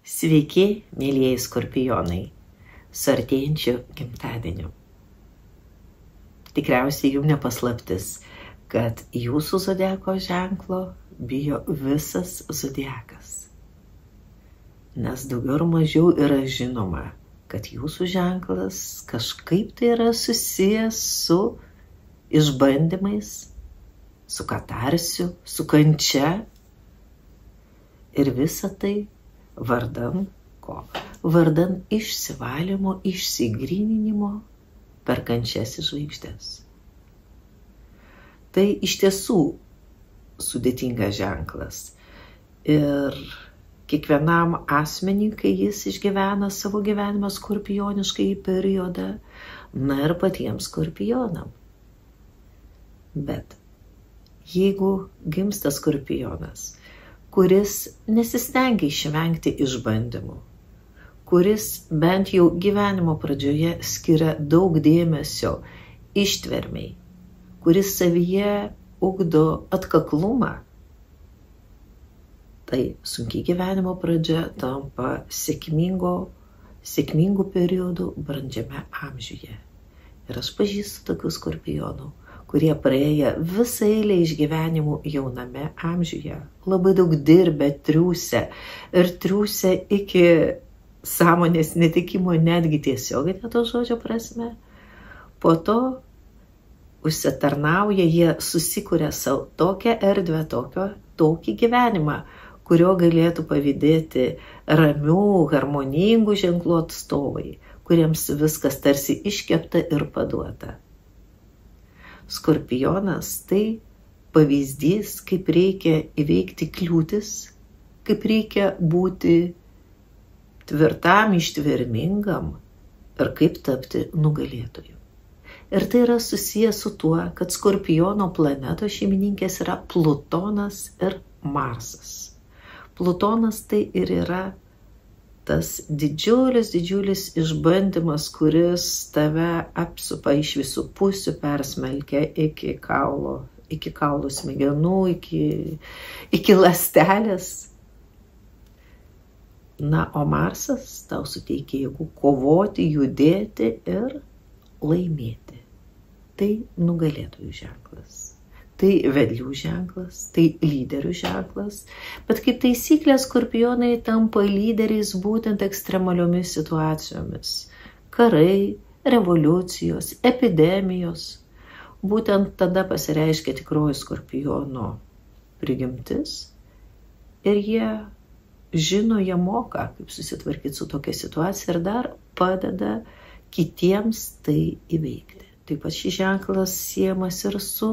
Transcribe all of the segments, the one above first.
Sveiki, mėlyjeji skorpionai, su artėjančiu gimtadieniu. Tikriausiai jums nepaslaptis, kad jūsų zodiako ženklo bijo visas zodiakas. Nes daugiau ar mažiau yra žinoma, kad jūsų ženklas kažkaip tai yra susijęs su išbandymais, su katarsiu, su kančia. Ir visa tai vardan ko? Vardan išsivalymo, išsigryninimo per kančias į žvaigždes. Tai iš tiesų sudėtingas ženklas. Ir kiekvienam asmeniui, kai jis išgyvena savo gyvenimą skorpioniškai periodą, na ir patiems skorpionam. Bet jeigu gimsta skorpionas, kuris nesistengia išvengti išbandymų, kuris bent jau gyvenimo pradžioje skiria daug dėmesio ištvermei, kuris savyje ugdo atkaklumą, tai sunkiai gyvenimo pradžia tampa sėkmingų periodų brandžiame amžiuje. Ir aš pažįstu tokių skorpionų, kurie praėję visą eilę išgyvenimų jauname amžiuje, labai daug dirbę, triūsę ir triūsę iki sąmonės netekimo, netgi tiesioginė to žodžio prasme. Po to užsitarnauja, jie susikuria savo tokią erdvę, tokį gyvenimą, kurio galėtų pavydėti ramių, harmoningų ženklų atstovai, kuriems viskas tarsi iškepta ir paduota. Skorpionas tai pavyzdys, kaip reikia įveikti kliūtis, kaip reikia būti tvirtam, ištvermingam ir kaip tapti nugalėtoju. Ir tai yra susijęs su tuo, kad Skorpiono planetos šeimininkės yra Plutonas ir Marsas. Plutonas tai ir yra tas didžiulis išbandymas, kuris tave apsupa iš visų pusių, persmelkia iki kaulų smegenų, iki ląstelės. Na, o Marsas tau suteikia jėgų kovoti, judėti ir laimėti. Tai nugalėtojų ženklas. Tai vedlių ženklas, tai lyderių ženklas, bet kaip taisyklė skorpionai tampa lyderiais būtent ekstremaliomis situacijomis. Karai, revoliucijos, epidemijos. Būtent tada pasireiškia tikroji skorpiono prigimtis ir jie žino, jie moka, kaip susitvarkyti su tokia situacija ir dar padeda kitiems tai įveikti. Taip pat šis ženklas siejamas ir su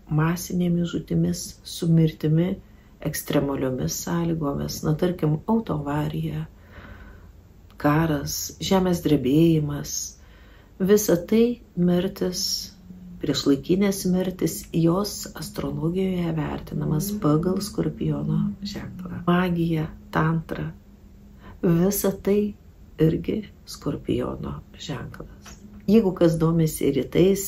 masinėmis žūtimis, su mirtimi, ekstremaliomis sąlygomis, na tarkim, autoavarija, karas, žemės drebėjimas, visa tai mirtis, priešlaikinės mirtis, jos astrologijoje vertinamas pagal Skorpiono ženklą. Magija, tantra, visa tai irgi Skorpiono ženklas. Jeigu kas domisi rytais,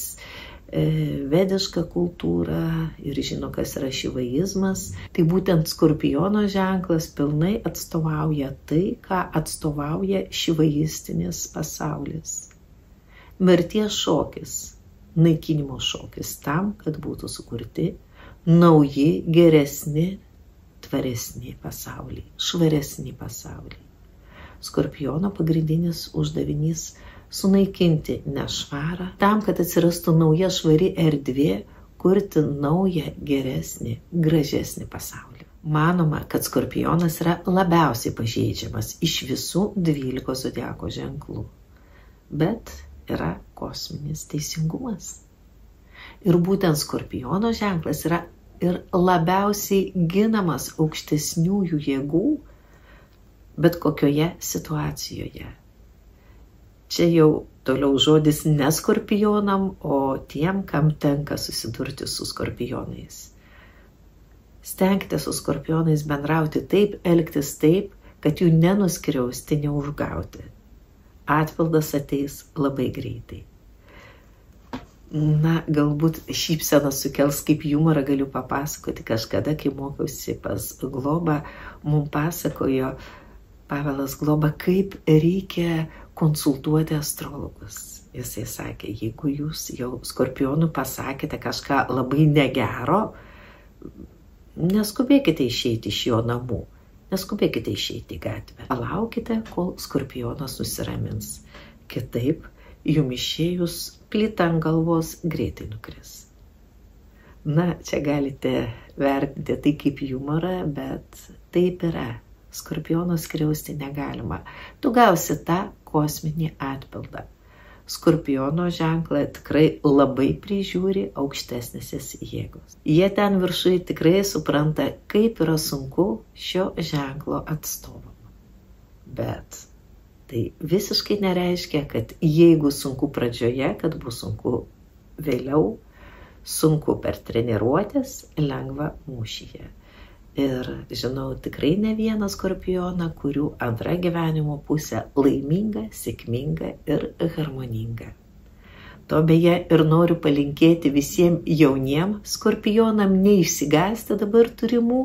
vedišką kultūrą ir žino, kas yra šivaizmas, tai būtent Skorpiono ženklas pilnai atstovauja tai, ką atstovauja šivaistinis pasaulis. Mirties šokis, naikinimo šokis tam, kad būtų sukurti nauji, geresni, tvaresni pasauliai, švaresni pasauliai. Skorpiono pagrindinis uždavinys sunaikinti nešvarą, tam, kad atsirastų nauja švari erdvė, kurti naują, geresnį, gražesnį pasaulį. Manoma, kad Skorpionas yra labiausiai pažeidžiamas iš visų 12 zodiako ženklų. Bet yra kosminis teisingumas. Ir būtent Skorpiono ženklas yra ir labiausiai ginamas aukštesniųjų jėgų, bet kokioje situacijoje. Čia jau toliau žodis ne skorpionam, o tiem, kam tenka susidurti su skorpionais. Stenkite su skorpionais bendrauti taip, elgtis taip, kad jų nenuskriausti, neužgauti. Atpildas ateis labai greitai. Na, galbūt šypseną sukels kaip humorą, galiu papasakoti. Kažkada, kai mokiausi pas Globą, mums pasakojo Pavelas Globa, kaip reikia konsultuoti astrologus. Jisai sakė, jeigu jūs jau Skorpionų pasakėte kažką labai negero, neskubėkite išeiti iš jo namų, neskubėkite išeiti į gatvę. Palaukite, kol Skorpionas nusiramins. Kitaip, jum išėjus plyta ant galvos greitai nukris. Na, čia galite vertinti tai kaip humorą, bet taip yra. Skorpiono skriausti negalima. Tu gausi tą kosminį atpildą. Skorpiono ženklą tikrai labai prižiūri aukštesnėsis jėgos. Jie ten viršui tikrai supranta, kaip yra sunku šio ženklo atstovam. Bet tai visiškai nereiškia, kad jeigu sunku pradžioje, kad bus sunku vėliau, sunku per treniruotės, lengva mūšyje. Ir žinau tikrai ne vieną Skorpioną, kurių antra gyvenimo pusė laiminga, sėkminga ir harmoninga. To beje ir noriu palinkėti visiems jauniems Skorpionam neišsigąsti dabar turimų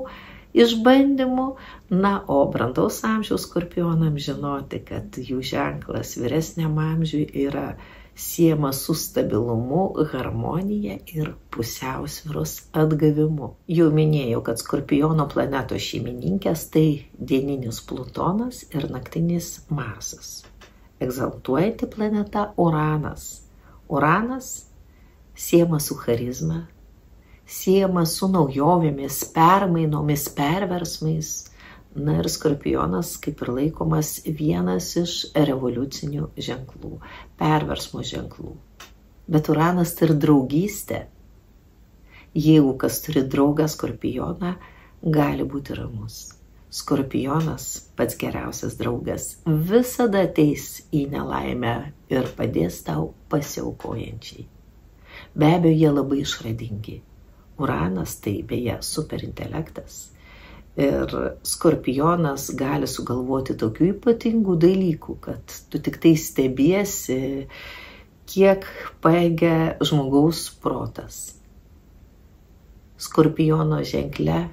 išbandymų, na, o brandaus amžiaus Skorpionam žinoti, kad jų ženklas vyresniam amžiui yra siejamas su stabilumu, harmonija ir pusiausvyros atgavimu. Jau minėjau, kad Skorpiono planetos šeimininkės tai dieninis Plutonas ir naktinis Marsas. Egzaltuojanti planeta Uranas. Uranas siejamas su charizma, siejamas su naujovėmis, permainomis, perversmais. Na ir Skorpionas kaip ir laikomas vienas iš revoliucinių ženklų, perversmo ženklų. Bet Uranas tai ir draugystė. Jeigu kas turi draugą Skorpioną, gali būti ramus. Skorpionas, pats geriausias draugas, visada ateis į nelaimę ir padės tau pasiaukojančiai. Be abejo, jie labai išradingi. Uranas tai beje superintelektas. Ir Skorpionas gali sugalvoti tokių ypatingų dalykų, kad tu tik tai stebiesi, kiek pajėgia žmogaus protas. Skorpiono ženkle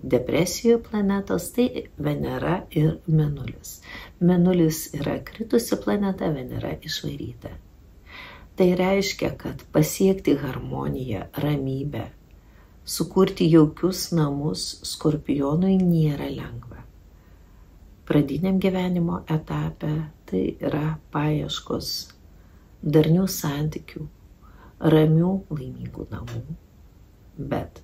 depresijoje planetos tai Venera ir Mėnulis. Mėnulis yra kritusi planeta, Venera išvaryta. Tai reiškia, kad pasiekti harmoniją, ramybę, sukurti jaukius namus Skorpionui nėra lengva. Pradiniam gyvenimo etape tai yra paieškos darnių santykių, ramių laimingų namų. Bet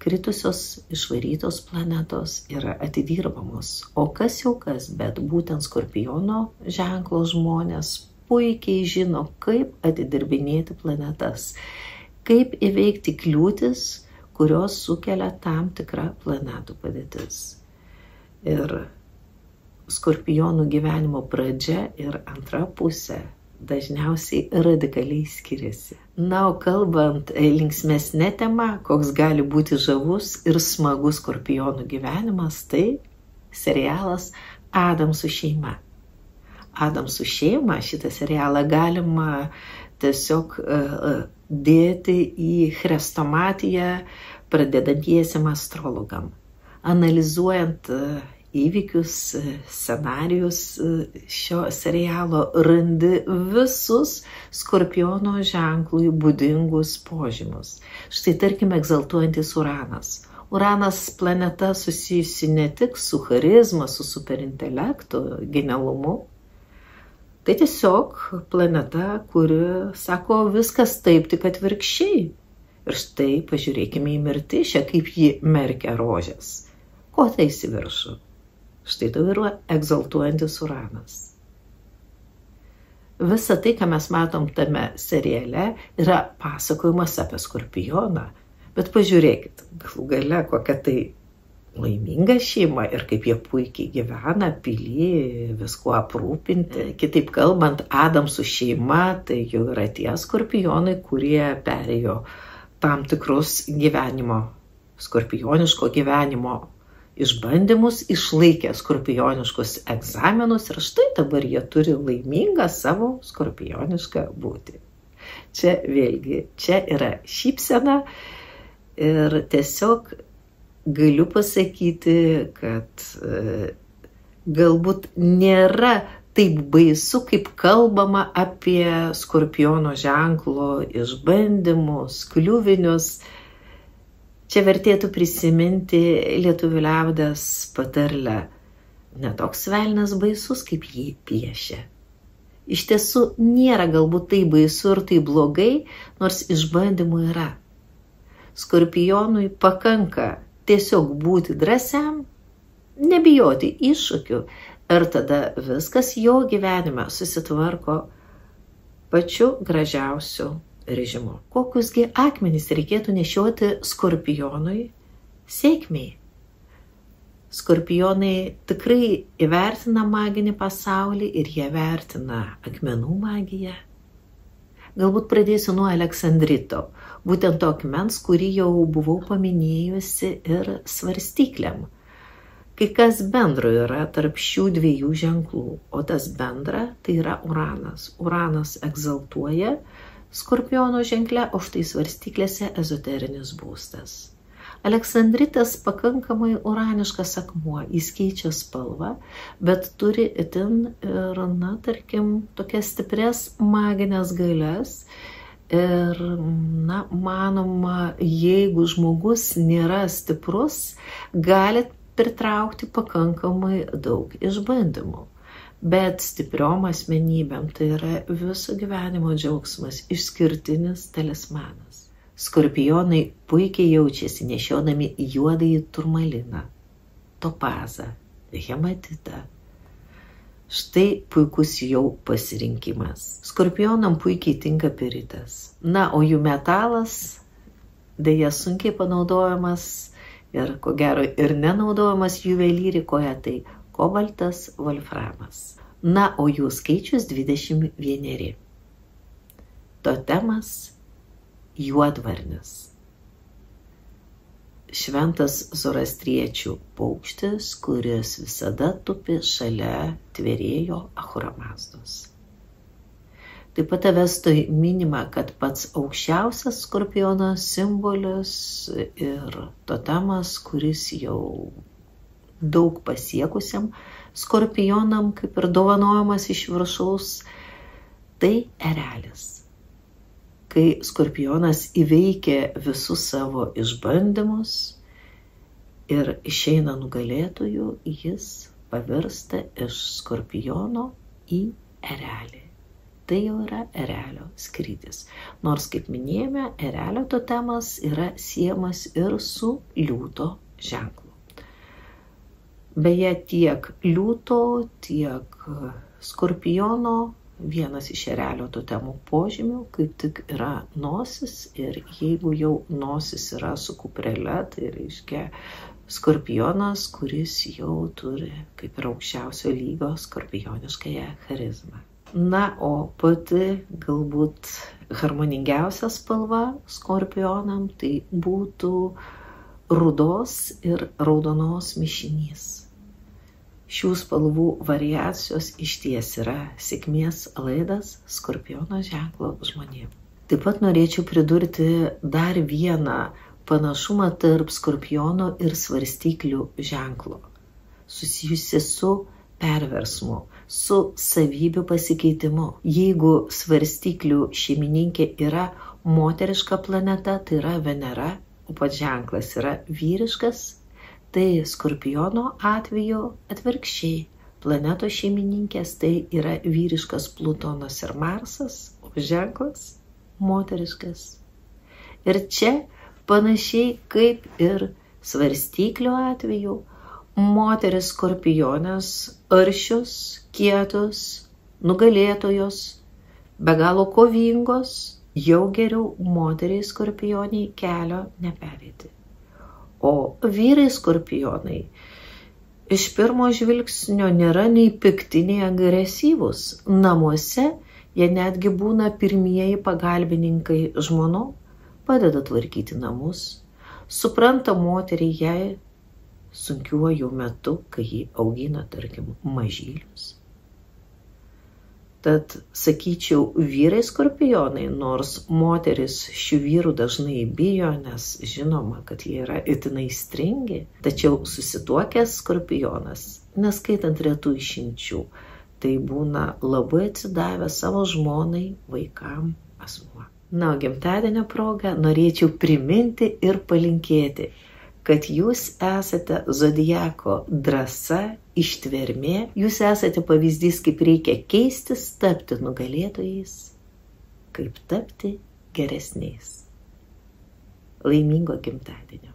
kritusios išvarytos planetos yra atidirbamos, o kas jau kas, bet būtent Skorpiono ženklo žmonės puikiai žino, kaip atidirbinėti planetas, kaip įveikti kliūtis, kurios sukelia tam tikrą planetų padėtis. Ir Skorpionų gyvenimo pradžia ir antra pusė dažniausiai radikaliai skiriasi. Na, o kalbant linksmesnė tema, koks gali būti žavus ir smagus Skorpionų gyvenimas, tai serialas Adamsų šeima. Adamsų šeima, šitą serialą galima tiesiog dėti į chrestomatiją pradedantiesiem astrologam. Analizuojant įvykius, scenarijus šio serialo, randi visus Skorpiono ženklui būdingus požymus. Štai tarkime egzaltuojantis Uranas. Uranas planeta susijusi ne tik su charizma, su superintelektu, genialumu. Tai tiesiog planeta, kuri sako viskas taip, tik atvirkščiai. Ir štai pažiūrėkime į Mirtišę, kaip ji merkia rožės. Ko tai įsiviršų? Štai tau yra egzaltuojantis Uranas. Visa tai, ką mes matom tame seriale, yra pasakojimas apie Skorpioną. Bet pažiūrėkit, galų gale kokia tai laiminga šeima ir kaip jie puikiai gyvena, pily, viskuo aprūpinti. Kitaip kalbant, Adamsų šeima tai jau yra tie Skorpionai, kurie perėjo tam tikrus skorpioniško gyvenimo išbandymus, išlaikė skorpioniškus egzaminus ir štai dabar jie turi laimingą savo skorpionišką būtį. Čia vėlgi, čia yra šypsena ir tiesiog galiu pasakyti, kad galbūt nėra taip baisu, kaip kalbama apie Skorpiono ženklo išbandymus, kliuvinius. Čia vertėtų prisiminti lietuvių liaudies patarlę: netoks velnias baisus, kaip jį piešia. Iš tiesų nėra galbūt tai baisu ir tai blogai, nors išbandymų yra. Skorpionui pakanka tiesiog būti drąsiam, nebijoti iššūkių ir tada viskas jo gyvenime susitvarko pačiu gražiausiu režimu. Kokiusgi akmenys reikėtų nešioti Skorpionui sėkmei? Skorpionai tikrai įvertina maginį pasaulį ir jie vertina akmenų magiją. Galbūt pradėsiu nuo aleksandrito, būtent to akmens, kurį jau buvau paminėjusi ir svarstyklėm. Kai kas bendro yra tarp šių dviejų ženklų, o tas bendra tai yra Uranas. Uranas egzaltuoja Skorpiono ženkle, o štai svarstyklėse ezoterinis būstas. Aleksandritas pakankamai uraniškas akmuo, jis keičia spalvą, bet turi itin ir, tarkim, tokias stiprias maginės galias. Ir, manoma, jeigu žmogus nėra stiprus, gali pritraukti pakankamai daug išbandymų. Bet stipriom asmenybėm tai yra viso gyvenimo džiaugsmas, išskirtinis talismanas. Skorpionai puikiai jaučiasi nešiodami juodąjį turmaliną, topazą, hematitą. Štai puikus jau pasirinkimas. Skorpionam puikiai tinka piritas. O jų metalas deja sunkiai panaudojamas ir ko gero ir nenaudojamas juvelyrikoje, tai kobaltas, volframas. O jų skaičius 21. Totemas juodvarnis. Šventas zoroastriečių paukštis, kuris visada tupi šalia tvėrėjo Ahura Mazdos. Taip pat Avestoj minima, kad pats aukščiausias Skorpiono simbolis ir totemas, kuris jau daug pasiekusiam Skorpionam, kaip ir dovanojamas iš viršaus, tai erelis. Kai Skorpionas įveikia visus savo išbandymus ir išeina nugalėtojų, jis pavirsta iš Skorpiono į erelį. Tai jau yra erelio skrydis. Nors, kaip minėjome, erelio totemas yra siejamas ir su liūto ženklu. Beje, tiek liūto, tiek Skorpiono vienas iš erelio totemų požymių kaip tik yra nosis, ir jeigu jau nosis yra su kuprele, tai reiškia Skorpionas, kuris jau turi kaip ir aukščiausio lygio skorpioniškąją charizmą. O pati galbūt harmoningiausia spalva Skorpionam tai būtų rudos ir raudonos mišinys. Šių spalvų variacijos išties yra sėkmės laidas Skorpiono ženklo žmonėms. Taip pat norėčiau pridurti dar vieną panašumą tarp Skorpiono ir svarstyklių ženklo, susijusi su perversmu, su savybių pasikeitimu. Jeigu svarstyklių šeimininkė yra moteriška planeta, tai yra Venera, o pats ženklas yra vyriškas, tai Skorpiono atveju atvirkščiai. Planetos šeimininkės tai yra vyriškas Plutonas ir Marsas, o ženklas moteriškas. Ir čia panašiai kaip ir svarstyklių atveju, moteris Skorpionės aršios, kietos, nugalėtojos, be galo kovingos, jau geriau moteriai Skorpioniai kelio nepereiti. O vyrai Skorpionai iš pirmo žvilgsnio nėra nei pikti, nei agresyvūs. Namuose jie netgi būna pirmieji pagalbininkai žmonom, padeda tvarkyti namus, supranta moterį jai sunkiuoju metu, kai jį augina, tarkim, mažylius. Tad, sakyčiau, vyrai skorpionai, nors moteris šių vyrų dažnai bijo, nes žinoma, kad jie yra itin aistringi, tačiau susituokęs skorpionas, neskaitant retų išimčių, tai būna labai atsidavęs savo žmonai, vaikam asmuo. Na, o gimtadienio proga norėčiau priminti ir palinkėti, kad jūs esate zodiako drąsa, ištvermė, jūs esate pavyzdys, kaip reikia keistis, tapti nugalėtojais, kaip tapti geresniais. Laimingo gimtadienio.